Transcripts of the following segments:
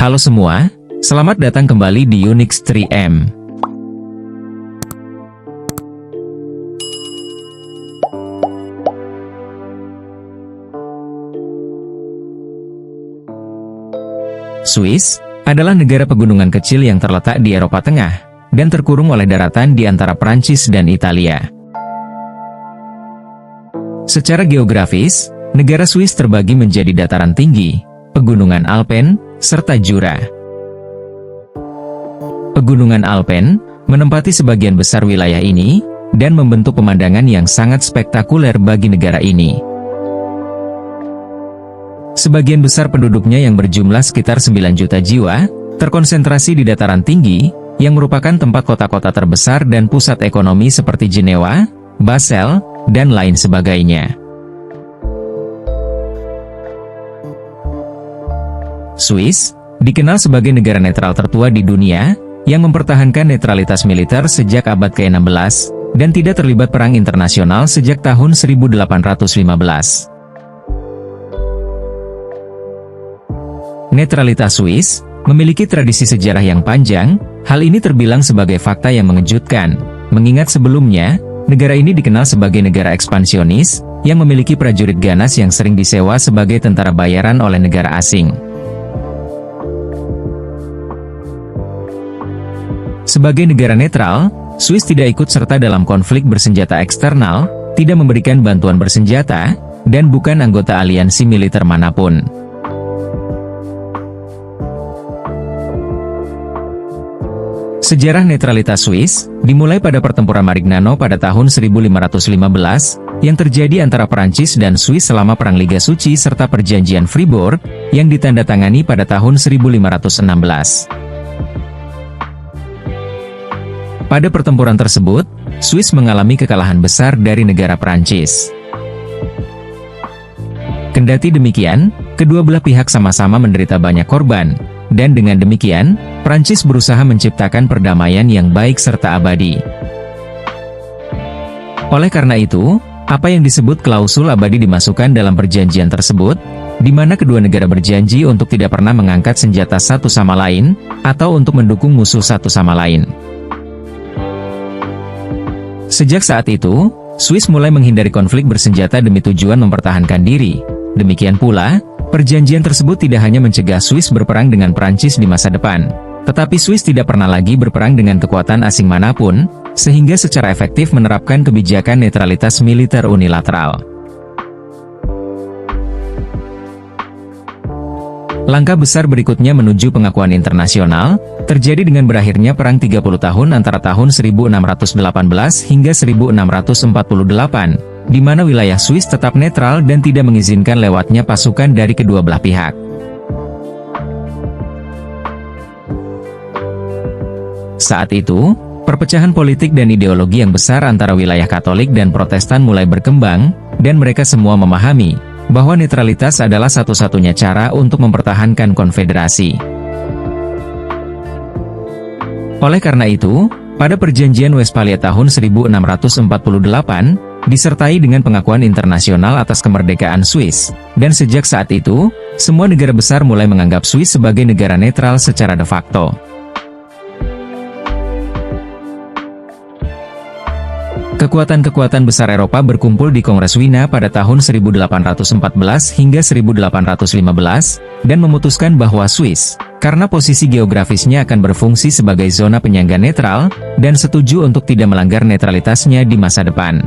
Halo semua, selamat datang kembali di Unix 3M. Swiss adalah negara pegunungan kecil yang terletak di Eropa Tengah dan terkurung oleh daratan di antara Prancis dan Italia. Secara geografis, negara Swiss terbagi menjadi dataran tinggi, pegunungan Alpen, serta jura. Pegunungan Alpen menempati sebagian besar wilayah ini dan membentuk pemandangan yang sangat spektakuler bagi negara ini. Sebagian besar penduduknya yang berjumlah sekitar 9 juta jiwa, terkonsentrasi di dataran tinggi, yang merupakan tempat kota-kota terbesar dan pusat ekonomi seperti Jenewa, Basel, dan lain sebagainya. Swiss dikenal sebagai negara netral tertua di dunia, yang mempertahankan netralitas militer sejak abad ke-16, dan tidak terlibat perang internasional sejak tahun 1815. Netralitas Swiss memiliki tradisi sejarah yang panjang. Hal ini terbilang sebagai fakta yang mengejutkan, mengingat sebelumnya, negara ini dikenal sebagai negara ekspansionis, yang memiliki prajurit ganas yang sering disewa sebagai tentara bayaran oleh negara asing. Sebagai negara netral, Swiss tidak ikut serta dalam konflik bersenjata eksternal, tidak memberikan bantuan bersenjata, dan bukan anggota aliansi militer manapun. Sejarah netralitas Swiss dimulai pada pertempuran Marignano pada tahun 1515, yang terjadi antara Prancis dan Swiss selama Perang Liga Suci serta Perjanjian Fribourg, yang ditandatangani pada tahun 1516. Pada pertempuran tersebut, Swiss mengalami kekalahan besar dari negara Prancis. Kendati demikian, kedua belah pihak sama-sama menderita banyak korban, dan dengan demikian, Prancis berusaha menciptakan perdamaian yang baik serta abadi. Oleh karena itu, apa yang disebut klausul abadi dimasukkan dalam perjanjian tersebut, di mana kedua negara berjanji untuk tidak pernah mengangkat senjata satu sama lain, atau untuk mendukung musuh satu sama lain. Sejak saat itu, Swiss mulai menghindari konflik bersenjata demi tujuan mempertahankan diri. Demikian pula, perjanjian tersebut tidak hanya mencegah Swiss berperang dengan Prancis di masa depan, tetapi Swiss tidak pernah lagi berperang dengan kekuatan asing manapun, sehingga secara efektif menerapkan kebijakan netralitas militer unilateral. Langkah besar berikutnya menuju pengakuan internasional, terjadi dengan berakhirnya Perang 30 tahun antara tahun 1618 hingga 1648, di mana wilayah Swiss tetap netral dan tidak mengizinkan lewatnya pasukan dari kedua belah pihak. Saat itu, perpecahan politik dan ideologi yang besar antara wilayah Katolik dan Protestan mulai berkembang, dan mereka semua memahami bahwa netralitas adalah satu-satunya cara untuk mempertahankan konfederasi. Oleh karena itu, pada Perjanjian Westphalia tahun 1648, disertai dengan pengakuan internasional atas kemerdekaan Swiss, dan sejak saat itu, semua negara besar mulai menganggap Swiss sebagai negara netral secara de facto. Kekuatan-kekuatan besar Eropa berkumpul di Kongres Wina pada tahun 1814 hingga 1815, dan memutuskan bahwa Swiss, karena posisi geografisnya akan berfungsi sebagai zona penyangga netral, dan setuju untuk tidak melanggar netralitasnya di masa depan.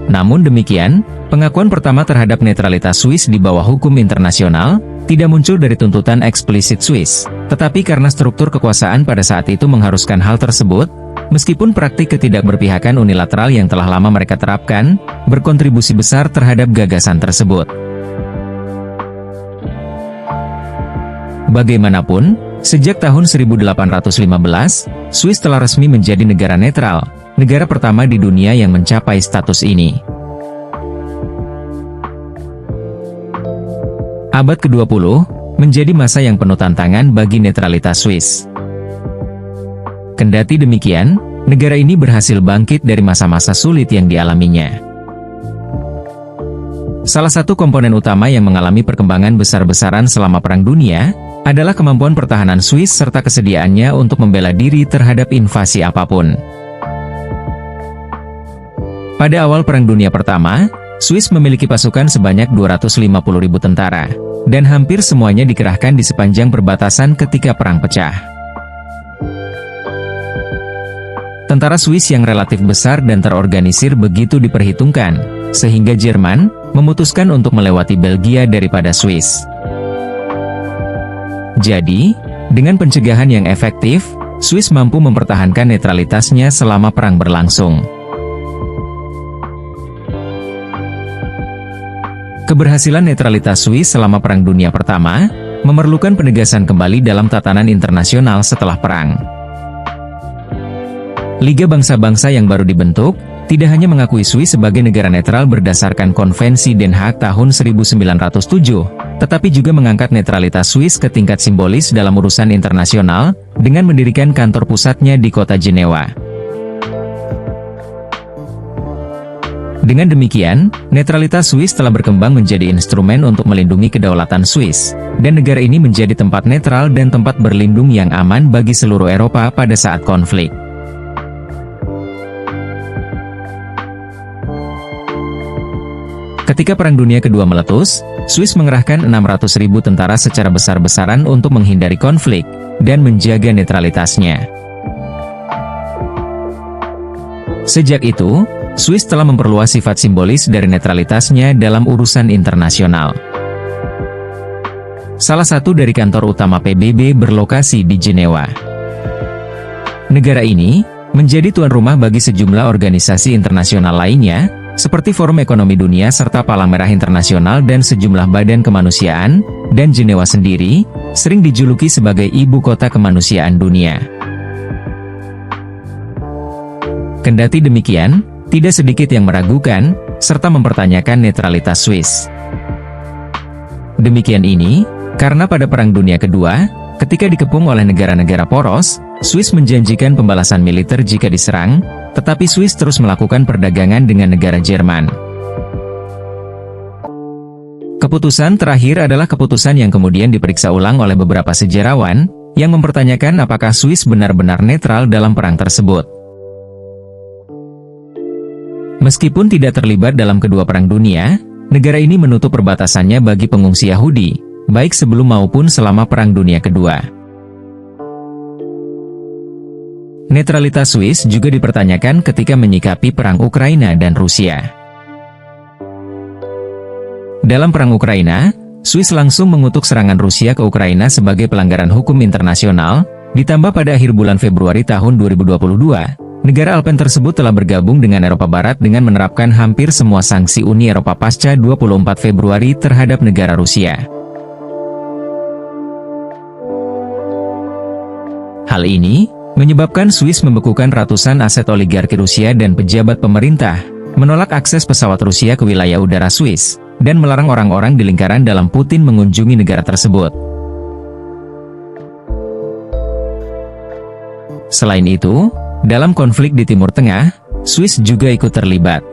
Namun demikian, pengakuan pertama terhadap netralitas Swiss di bawah hukum internasional, tidak muncul dari tuntutan eksplisit Swiss, tetapi karena struktur kekuasaan pada saat itu mengharuskan hal tersebut, meskipun praktik ketidakberpihakan unilateral yang telah lama mereka terapkan, berkontribusi besar terhadap gagasan tersebut. Bagaimanapun, sejak tahun 1815, Swiss telah resmi menjadi negara netral, negara pertama di dunia yang mencapai status ini. Abad ke-20 menjadi masa yang penuh tantangan bagi netralitas Swiss. Kendati demikian, negara ini berhasil bangkit dari masa-masa sulit yang dialaminya. Salah satu komponen utama yang mengalami perkembangan besar-besaran selama Perang Dunia adalah kemampuan pertahanan Swiss serta kesediaannya untuk membela diri terhadap invasi apapun. Pada awal Perang Dunia Pertama, Swiss memiliki pasukan sebanyak 250.000 tentara, dan hampir semuanya dikerahkan di sepanjang perbatasan ketika perang pecah. Tentara Swiss yang relatif besar dan terorganisir begitu diperhitungkan, sehingga Jerman memutuskan untuk melewati Belgia daripada Swiss. Jadi, dengan pencegahan yang efektif, Swiss mampu mempertahankan netralitasnya selama perang berlangsung. Keberhasilan netralitas Swiss selama Perang Dunia Pertama memerlukan penegasan kembali dalam tatanan internasional setelah perang. Liga Bangsa-Bangsa yang baru dibentuk tidak hanya mengakui Swiss sebagai negara netral berdasarkan Konvensi Den Haag tahun 1907, tetapi juga mengangkat netralitas Swiss ke tingkat simbolis dalam urusan internasional dengan mendirikan kantor pusatnya di kota Jenewa. Dengan demikian, netralitas Swiss telah berkembang menjadi instrumen untuk melindungi kedaulatan Swiss, dan negara ini menjadi tempat netral dan tempat berlindung yang aman bagi seluruh Eropa pada saat konflik. Ketika Perang Dunia Kedua meletus, Swiss mengerahkan 600.000 tentara secara besar-besaran untuk menghindari konflik dan menjaga netralitasnya. Sejak itu, Swiss telah memperluas sifat simbolis dari netralitasnya dalam urusan internasional. Salah satu dari kantor utama PBB berlokasi di Jenewa. Negara ini menjadi tuan rumah bagi sejumlah organisasi internasional lainnya, seperti Forum Ekonomi Dunia serta Palang Merah Internasional dan sejumlah badan kemanusiaan, dan Jenewa sendiri sering dijuluki sebagai ibu kota kemanusiaan dunia. Kendati demikian, tidak sedikit yang meragukan, serta mempertanyakan netralitas Swiss. Demikian ini, karena pada Perang Dunia Kedua, ketika dikepung oleh negara-negara poros, Swiss menjanjikan pembalasan militer jika diserang, tetapi Swiss terus melakukan perdagangan dengan negara Jerman. Keputusan terakhir adalah keputusan yang kemudian diperiksa ulang oleh beberapa sejarawan, yang mempertanyakan apakah Swiss benar-benar netral dalam perang tersebut. Meskipun tidak terlibat dalam kedua perang dunia, negara ini menutup perbatasannya bagi pengungsi Yahudi, baik sebelum maupun selama Perang Dunia Kedua. Netralitas Swiss juga dipertanyakan ketika menyikapi perang Ukraina dan Rusia. Dalam perang Ukraina, Swiss langsung mengutuk serangan Rusia ke Ukraina sebagai pelanggaran hukum internasional, ditambah pada akhir bulan Februari tahun 2022. Negara Alpen tersebut telah bergabung dengan Eropa Barat dengan menerapkan hampir semua sanksi Uni Eropa pasca 24 Februari terhadap negara Rusia. Hal ini menyebabkan Swiss membekukan ratusan aset oligarki Rusia dan pejabat pemerintah, menolak akses pesawat Rusia ke wilayah udara Swiss, dan melarang orang-orang di lingkaran dalam Putin mengunjungi negara tersebut. Selain itu, dalam konflik di Timur Tengah, Swiss juga ikut terlibat.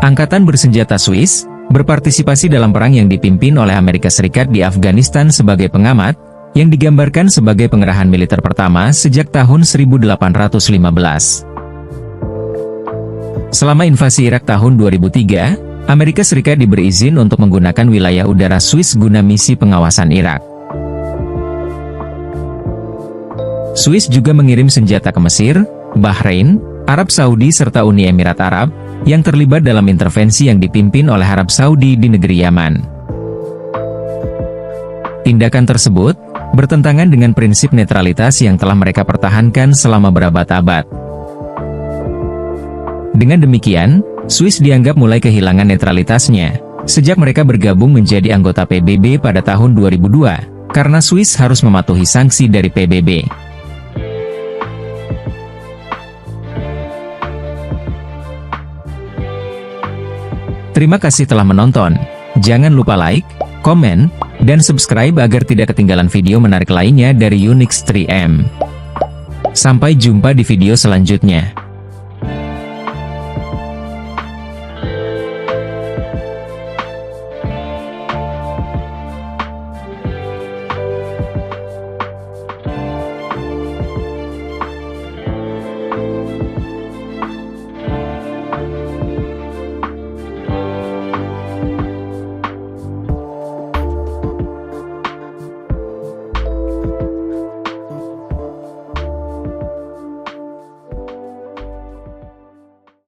Angkatan bersenjata Swiss berpartisipasi dalam perang yang dipimpin oleh Amerika Serikat di Afghanistan sebagai pengamat, yang digambarkan sebagai pengerahan militer pertama sejak tahun 1815. Selama invasi Irak tahun 2003, Amerika Serikat diberi izin untuk menggunakan wilayah udara Swiss guna misi pengawasan Irak. Swiss juga mengirim senjata ke Mesir, Bahrain, Arab Saudi serta Uni Emirat Arab, yang terlibat dalam intervensi yang dipimpin oleh Arab Saudi di negeri Yaman. Tindakan tersebut bertentangan dengan prinsip netralitas yang telah mereka pertahankan selama berabad-abad. Dengan demikian, Swiss dianggap mulai kehilangan netralitasnya sejak mereka bergabung menjadi anggota PBB pada tahun 2002, karena Swiss harus mematuhi sanksi dari PBB. Terima kasih telah menonton. Jangan lupa like, komen, dan subscribe agar tidak ketinggalan video menarik lainnya dari Unix 3M. Sampai jumpa di video selanjutnya.